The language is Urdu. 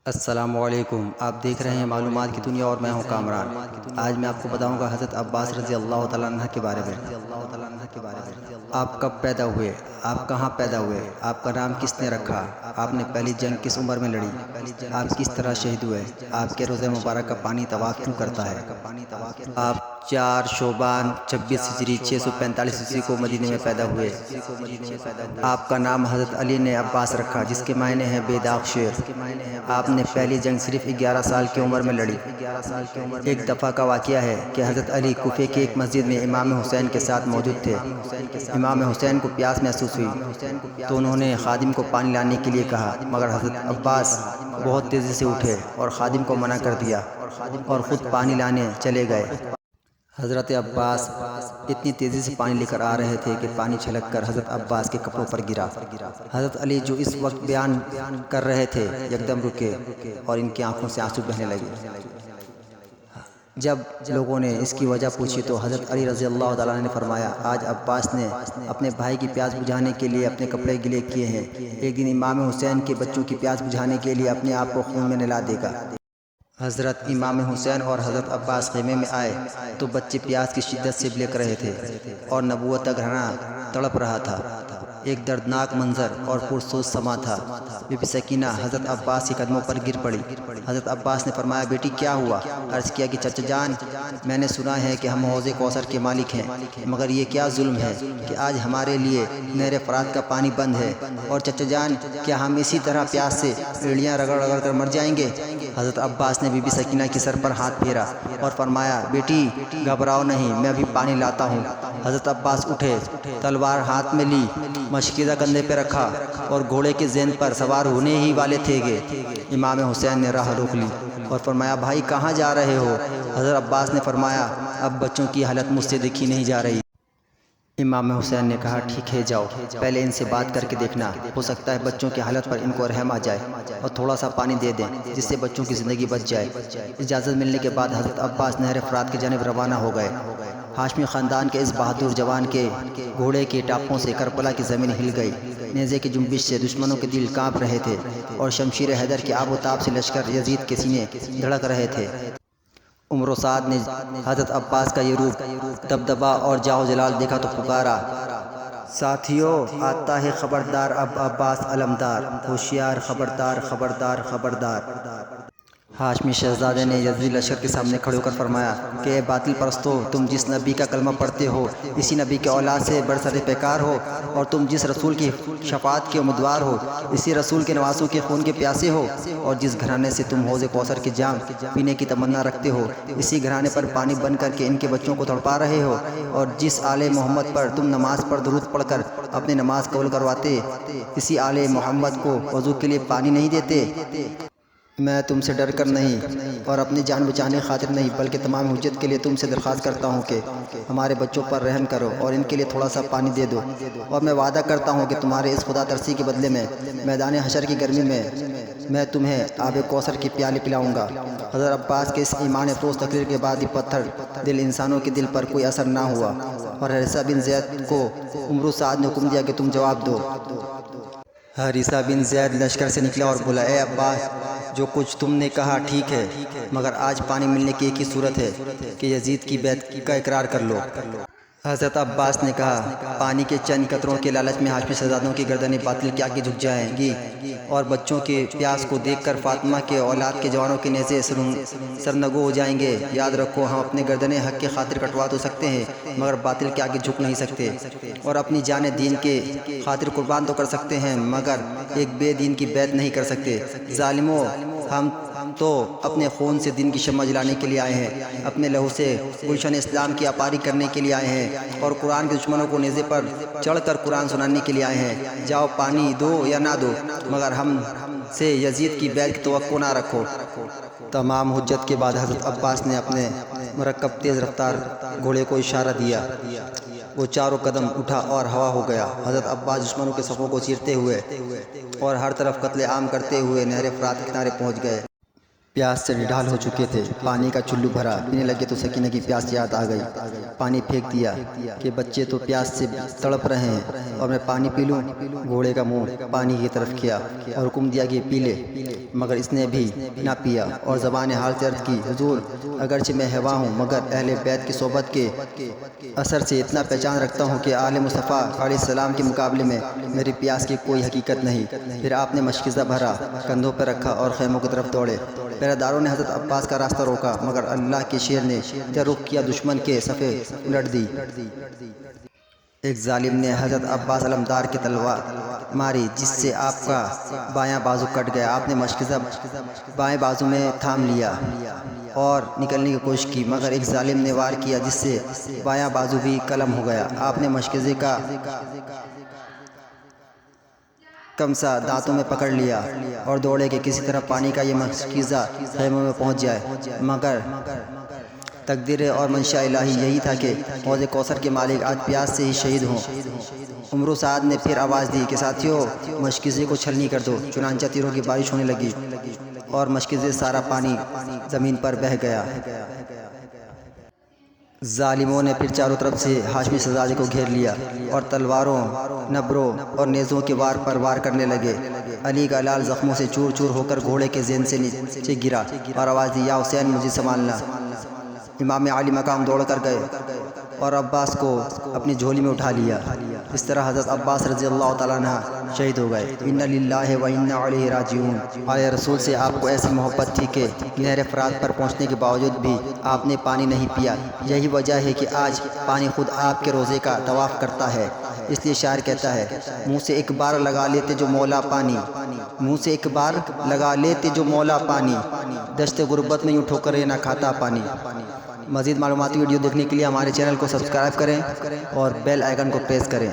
السلام علیکم، آپ دیکھ رہے ہیں معلومات کی دنیا اور میں ہوں کامران۔ آج میں آپ کو بتاؤں گا حضرت عباس رضی اللہ تعالیٰ عنہ کے بارے میں۔ آپ کب پیدا ہوئے؟ آپ کہاں پیدا ہوئے؟ آپ کا نام کس نے رکھا؟ آپ نے پہلی جنگ کس عمر میں لڑی؟ آپ کس طرح شہید ہوئے؟ آپ کے روزہ مبارک کا پانی طواف کیوں کرتا ہے؟ آپ 4 شعبان 26 ہجری 645 عیسوی کو مدینے میں پیدا ہوئے۔ آپ کا نام حضرت علی نے عباس رکھا، جس کے معنی ہیں بے داغ شیر۔ آپ نے پہلی جنگ صرف 11 سال کی عمر میں لڑی۔ ایک دفعہ کا واقعہ ہے کہ حضرت علی کوفے کی ایک مسجد میں امام حسین کے ساتھ موجود تھے۔ امام حسین کو پیاس محسوس ہوئی تو انہوں نے خادم کو پانی لانے کے لیے کہا، مگر حضرت عباس بہت تیزی سے اٹھے اور خادم کو منع کر دیا اور خود پانی لانے چلے گئے۔ حضرت عباس اتنی تیزی سے پانی لے کر آ رہے تھے کہ پانی چھلک کر حضرت عباس کے کپڑوں پر گرا۔ حضرت علی جو اس وقت بیان کر رہے تھے یکدم رکے اور ان کی آنکھوں سے آنسو بہنے لگے۔ جب لوگوں نے اس کی وجہ پوچھی تو حضرت علی رضی اللہ تعالیٰ عنہ نے فرمایا، آج عباس نے اپنے بھائی کی پیاس بجھانے کے لیے اپنے کپڑے گیلے کیے ہیں، ایک دن امام حسین کے بچوں کی پیاس بجھانے کے لیے اپنے آپ کو خون میں نہلا دے گا۔ حضرت امام حسین اور حضرت عباس خیمے میں آئے تو بچے پیاس کی شدت سے بلک رہے تھے اور نبوت کا گھرانا تڑپ رہا تھا۔ ایک دردناک منظر اور پرسوز سما تھا۔ بی بی سکینہ حضرت عباس کے قدموں پر گر پڑی۔ حضرت عباس نے فرمایا، بیٹی کیا ہوا؟ عرض کیا کہ چچا جان، میں نے سنا ہے کہ ہم حوض کوثر کے مالک ہیں، مگر یہ کیا ظلم ہے کہ آج ہمارے لیے نہر فرات کا پانی بند ہے، اور چچا جان کیا ہم اسی طرح پیاس سے ایڑیاں رگڑ رگڑ کر مر جائیں گے؟ حضرت عباس نے بی بی سکینہ کے سر پر ہاتھ پھیرا اور فرمایا، بیٹی گھبراؤ نہیں، میں ابھی پانی لاتا ہوں۔ حضرت عباس اٹھے، تلوار ہاتھ میں لی، مشکیزہ کندھے پہ رکھا اور گھوڑے کے زین پر سوار ہونے ہی والے تھے کہ امام حسین نے راہ روک لی اور فرمایا، بھائی کہاں جا رہے ہو؟ حضرت عباس نے فرمایا، اب بچوں کی حالت مجھ سے دیکھی نہیں جا رہی۔ امام حسین نے کہا، ٹھیک ہے جاؤ، پہلے ان سے بات کر کے دیکھنا، ہو سکتا ہے بچوں کی حالت پر ان کو رحم آ جائے اور تھوڑا سا پانی دے دیں جس سے بچوں کی زندگی بچ جائے۔ اجازت ملنے کے بعد حضرت عباس نہر فرات کی جانب روانہ ہو گئے۔ ہاشمی خاندان کے اس بہادر جوان کے گھوڑے کے ٹاپوں سے کربلا کی زمین ہل گئی۔ نیزے کی جنبش سے دشمنوں کے دل کانپ رہے تھے اور شمشیر حیدر کے آب و تاب سے لشکر یزید کے سینے دھڑک رہے تھے۔ عمر و سعد نے حضرت عباس کا یہ روپ، دبدبا اور جاہ و جلال دیکھا تو پکارا، ساتھیو آتا ہے خبردار اب عباس علمدار، ہوشیار خبردار خبردار خبردار۔ ہاشمی شہزادے نے یزیدی لشکر کے سامنے کھڑے ہو کر فرمایا کہ اے باطل پرستو، تم جس نبی کا کلمہ پڑھتے ہو اسی نبی کے اولاد سے برسر پیکار ہو، اور تم جس رسول کی شفاعت کے امیدوار ہو اسی رسول کے نواسوں کے خون کے پیاسے ہو، اور جس گھرانے سے تم حوض کوثر کی جام پینے کی تمنا رکھتے ہو اسی گھرانے پر پانی بن کر کے ان کے بچوں کو تڑپا رہے ہو، اور جس آل محمد پر تم نماز پر درود پڑھ کر اپنی نماز قبول کرواتے اسی آل محمد کو وضو کے لیے پانی نہیں دیتے۔ میں تم سے ڈر کر نہیں اور اپنی جان بچانے خاطر نہیں بلکہ تمام حجت کے لیے تم سے درخواست کرتا ہوں کہ ہمارے بچوں پر رحم کرو اور ان کے لیے تھوڑا سا پانی دے دو، اور میں وعدہ کرتا ہوں کہ تمہارے اس خدا ترسی کے بدلے میں میدان حشر کی گرمی میں تمہیں آب کوثر کی پیالی پلاؤں گا۔ حضرت عباس کے اس ایمان افروز تقریر کے بعد یہ پتھر دل انسانوں کے دل پر کوئی اثر نہ ہوا، اور حارثہ بن زید کو عمر و سعد نے حکم دیا کہ تم جواب دو۔ حارثہ بن زید لشکر سے نکلا اور بولا، اے عباس، جو کچھ تم نے کہا ٹھیک ہے، مگر آج پانی ملنے کی ایک ہی صورت ہے کہ یزید کی بیعت کا اقرار کر لو۔ حضرت عباس نے کہا، پانی کے چند قطروں کے لالچ میں ہاشمی شہزادوں کی گردنیں باطل کے آگے جھک جائیں گی، اور بچوں کے پیاس کو دیکھ کر فاطمہ کے اولاد کے جوانوں کے نیزے سرنگو ہو جائیں گے۔ یاد رکھو، ہم اپنے گردنیں حق کے خاطر کٹوا تو سکتے ہیں مگر باطل کے آگے جھک نہیں سکتے، اور اپنی جانیں دین کے خاطر قربان تو کر سکتے ہیں مگر ایک بے دین کی بیعت نہیں کر سکتے۔ ظالموں، ہم تو اپنے خون سے دین کی شمع جلانے کے لیے آئے ہیں، اپنے لہو سے گلشن اسلام کی آپاری کرنے کے لیے آئے ہیں، اور قرآن کے دشمنوں کو نیزے پر چڑھ کر قرآن سنانے کے لیے آئے ہیں۔ جاؤ، پانی دو یا نہ دو، مگر ہم سے یزید کی بیعت کی توقع نہ رکھو۔ تمام حجت کے بعد حضرت عباس نے اپنے مرکب تیز رفتار گھوڑے کو اشارہ دیا، وہ چاروں قدم اٹھا اور ہوا ہو گیا۔ حضرت عباس دشمنوں کے صفوں کو چیرتے ہوئے اور ہر طرف قتل عام کرتے ہوئے نہر فرات کے کنارے پہنچ گئے۔ پیاس سے نڈال ہو چکے تھے۔ پانی کا چلو بھرا، پینے لگے تو سکینہ کی پیاس یاد آ گئی۔ پانی پھینک دیا کہ بچے تو پیاس سے تڑپ رہے ہیں اور میں پانی پی لوں۔ گھوڑے کا منہ پانی کی طرف کیا اور حکم دیا کہ پی لے، مگر اس نے بھی نہ پیا اور زبان حال سے عرض کی، حضور اگرچہ میں ہوا ہوں مگر اہل بیت کی صحبت کے اثر سے اتنا پہچان رکھتا ہوں کہ آل مصطفیٰ علیہ السلام کے مقابلے میں میری پیاس کی کوئی حقیقت نہیں۔ پھر آپ نے مشکزہ بھرا، کندھوں پر رکھا اور خیموں کی طرف دوڑے۔ پہرے داروں نے حضرت عباس کا راستہ روکا مگر اللہ کے شیر نے جب رخ کیا دشمن کے صفے الٹ دی۔ ایک ظالم نے حضرت عباس علمدار کی تلوار ماری جس سے آپ کا بایاں بازو کٹ گیا۔ آپ نے مشکزہ بائیں بازو میں تھام لیا اور نکلنے کی کوشش کی مگر ایک ظالم نے وار کیا جس سے بایاں بازو بھی قلم ہو گیا۔ آپ نے مشکزے کا کمسا دانتوں میں پکڑ لیا اور دوڑے کہ کسی طرح پانی کا یہ مشکزہ خیموں میں پہنچ جائے، مگر تقدیر اور منشاء الہی یہی تھا کہ حوض کوثر کے مالک آج پیاس سے ہی شہید ہوں۔ عمرو سعد نے پھر آواز دی کہ ساتھیوں مشکزے کو چھلنی کر دو۔ چنانچہ تیروں کی بارش ہونے لگی اور مشکزے سارا پانی زمین پر بہہ گیا۔ ظالموں نے پھر چاروں طرف سے ہاشمی شہزادے کو گھیر لیا اور تلواروں، نبروں اور نیزوں کے وار پر وار کرنے لگے۔ علی کا لال زخموں سے چور چور ہو کر گھوڑے کے ذہن سے نیچے گرا اور آواز دی، یا حسین مجھے سنبھالنا۔ امام علی مقام دوڑ کر گئے اور عباس کو اپنی جھولی میں اٹھا لیا۔ اس طرح حضرت عباس رضی اللہ تعالیٰ عنہ شہید ہو گئے۔ انا للہ و انا الیہ راجعون۔ آیا رسول سے آپ کو ایسی محبت تھی کہ نہر فرات پر پہنچنے کے باوجود بھی آپ نے پانی نہیں پیا۔ یہی وجہ ہے کہ آج پانی خود آپ کے روزے کا طواف کرتا ہے۔ اس لیے شاعر کہتا ہے، منہ سے ایک بار لگا لیتے جو مولا پانی، منہ سے ایک بار لگا لیتے جو مولا پانی، دشت غربت میں یوں ٹھوکریں نہ کھاتا پانی۔ مزید معلوماتی ویڈیو دیکھنے کے لیے ہمارے چینل کو سبسکرائب کریں اور بیل آئیکن کو پریس کریں۔